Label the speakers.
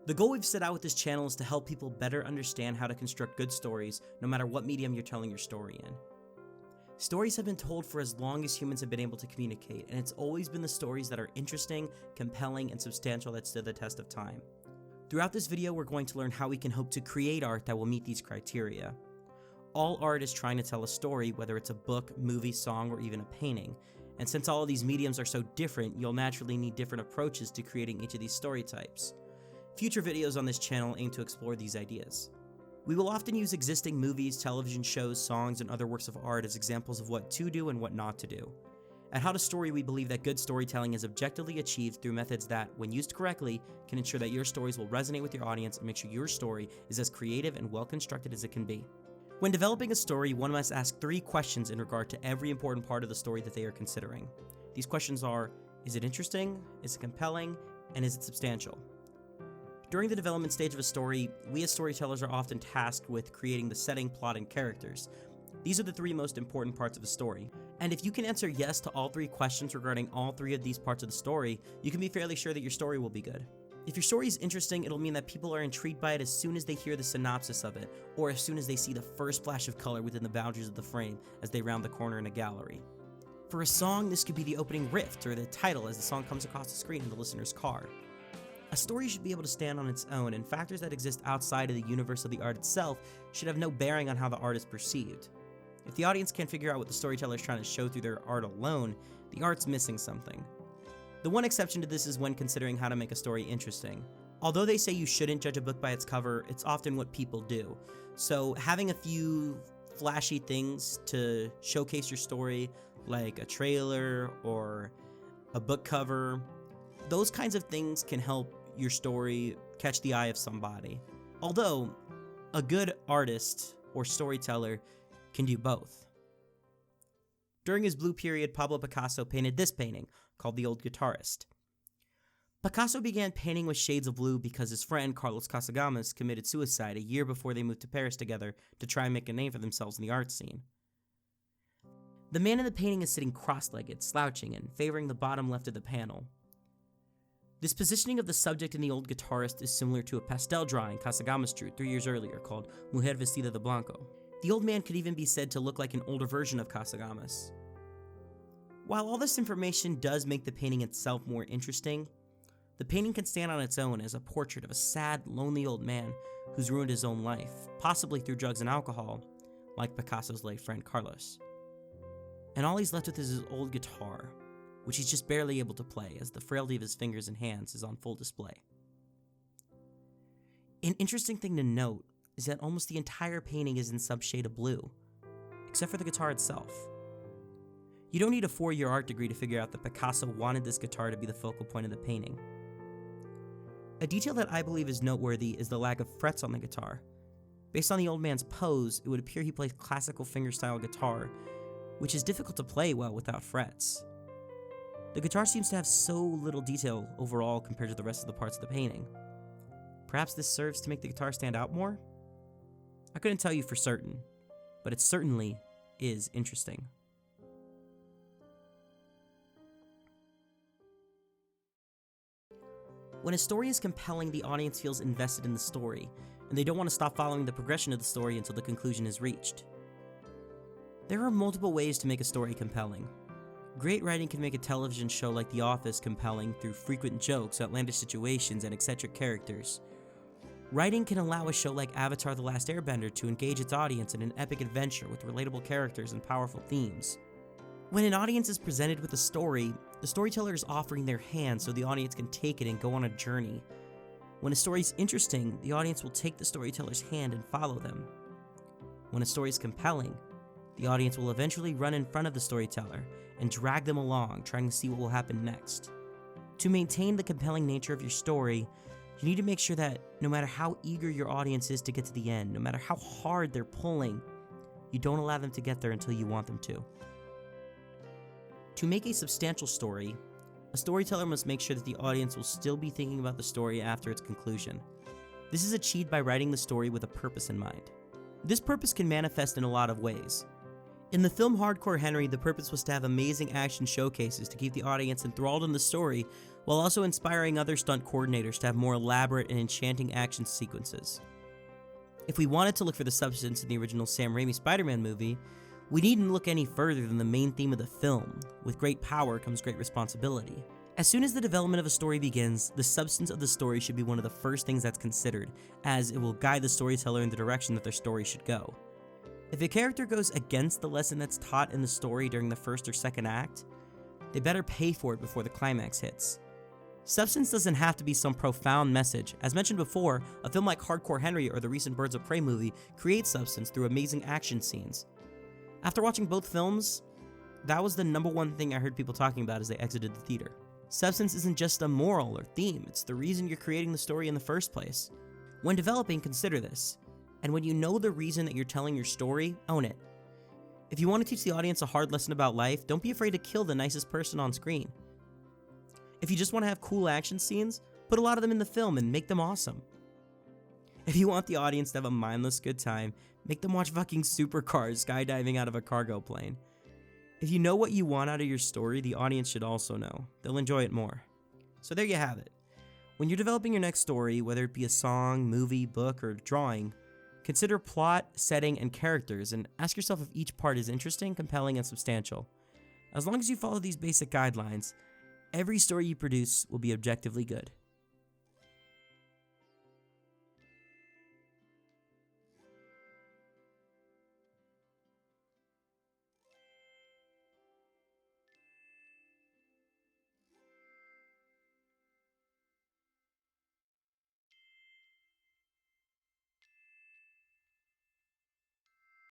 Speaker 1: The goal we've set out with this channel is to help people better understand how to construct good stories, no matter what medium you're telling your story in. Stories have been told for as long as humans have been able to communicate, and it's always been the stories that are interesting, compelling, and substantial that stood the test of time. Throughout this video, we're going to learn how we can hope to create art that will meet these criteria. All art is trying to tell a story, whether it's a book, movie, song, or even a painting. And since all of these mediums are so different, you'll naturally need different approaches to creating each of these story types. Future videos on this channel aim to explore these ideas. We will often use existing movies, television shows, songs, and other works of art as examples of what to do and what not to do. At How to Story, we believe that good storytelling is objectively achieved through methods that, when used correctly, can ensure that your stories will resonate with your audience and make sure your story is as creative and well-constructed as it can be. When developing a story, one must ask 3 questions in regard to every important part of the story that they are considering. These questions are, is it interesting, is it compelling, and is it substantial? During the development stage of a story, we as storytellers are often tasked with creating the setting, plot, and characters. These are the 3 most important parts of a story. And if you can answer yes to all 3 questions regarding all 3 of these parts of the story, you can be fairly sure that your story will be good. If your story is interesting, it'll mean that people are intrigued by it as soon as they hear the synopsis of it, or as soon as they see the first flash of color within the boundaries of the frame as they round the corner in a gallery. For a song, this could be the opening riff or the title as the song comes across the screen in the listener's car. A story should be able to stand on its own, and factors that exist outside of the universe of the art itself should have no bearing on how the art is perceived. If the audience can't figure out what the storyteller is trying to show through their art alone, the art's missing something. The one exception to this is when considering how to make a story interesting. Although they say you shouldn't judge a book by its cover, it's often what people do. So having a few flashy things to showcase your story, like a trailer or a book cover, those kinds of things can help your story catch the eye of somebody. Although, a good artist or storyteller can do both. During his blue period, Pablo Picasso painted this painting, called The Old Guitarist. Picasso began painting with shades of blue because his friend Carlos Casagemas committed suicide a year before they moved to Paris together to try and make a name for themselves in the art scene. The man in the painting is sitting cross-legged, slouching, and favoring the bottom left of the panel. This positioning of the subject in The Old Guitarist is similar to a pastel drawing Casagemas drew 3 years earlier called Mujer Vestida de Blanco. The old man could even be said to look like an older version of Casagemas. While all this information does make the painting itself more interesting, the painting can stand on its own as a portrait of a sad, lonely old man who's ruined his own life, possibly through drugs and alcohol, like Picasso's late friend Carlos. And all he's left with is his old guitar, which he's just barely able to play as the frailty of his fingers and hands is on full display. An interesting thing to note is that almost the entire painting is in some shade of blue, except for the guitar itself. You don't need a 4-year art degree to figure out that Picasso wanted this guitar to be the focal point of the painting. A detail that I believe is noteworthy is the lack of frets on the guitar. Based on the old man's pose, it would appear he plays classical fingerstyle guitar, which is difficult to play well without frets. The guitar seems to have so little detail overall compared to the rest of the parts of the painting. Perhaps this serves to make the guitar stand out more? I couldn't tell you for certain, but it certainly is interesting. When a story is compelling, the audience feels invested in the story, and they don't want to stop following the progression of the story until the conclusion is reached. There are multiple ways to make a story compelling. Great writing can make a television show like The Office compelling through frequent jokes, outlandish situations, and eccentric characters. Writing can allow a show like Avatar: The Last Airbender to engage its audience in an epic adventure with relatable characters and powerful themes. When an audience is presented with a story, the storyteller is offering their hand so the audience can take it and go on a journey. When a story is interesting, the audience will take the storyteller's hand and follow them. When a story is compelling, the audience will eventually run in front of the storyteller and drag them along, trying to see what will happen next. To maintain the compelling nature of your story, you need to make sure that no matter how eager your audience is to get to the end, no matter how hard they're pulling, you don't allow them to get there until you want them to. To make a substantial story, a storyteller must make sure that the audience will still be thinking about the story after its conclusion. This is achieved by writing the story with a purpose in mind. This purpose can manifest in a lot of ways. In the film Hardcore Henry, the purpose was to have amazing action showcases to keep the audience enthralled in the story, while also inspiring other stunt coordinators to have more elaborate and enchanting action sequences. If we wanted to look for the substance in the original Sam Raimi Spider-Man movie, we needn't look any further than the main theme of the film. With great power comes great responsibility. As soon as the development of a story begins, the substance of the story should be one of the first things that's considered, as it will guide the storyteller in the direction that their story should go. If a character goes against the lesson that's taught in the story during the first or second act, they better pay for it before the climax hits. Substance doesn't have to be some profound message. As mentioned before, a film like Hardcore Henry or the recent Birds of Prey movie creates substance through amazing action scenes. After watching both films, that was the number one thing I heard people talking about as they exited the theater. Substance isn't just a moral or theme, it's the reason you're creating the story in the first place. When developing, consider this. And when you know the reason that you're telling your story, own it. If you want to teach the audience a hard lesson about life, don't be afraid to kill the nicest person on screen. If you just want to have cool action scenes, put a lot of them in the film and make them awesome. If you want the audience to have a mindless good time, make them watch fucking supercars skydiving out of a cargo plane. If you know what you want out of your story, the audience should also know. They'll enjoy it more. So there you have it. When you're developing your next story, whether it be a song, movie, book, or drawing, consider plot, setting, and characters, and ask yourself if each part is interesting, compelling, and substantial. As long as you follow these basic guidelines, every story you produce will be objectively good.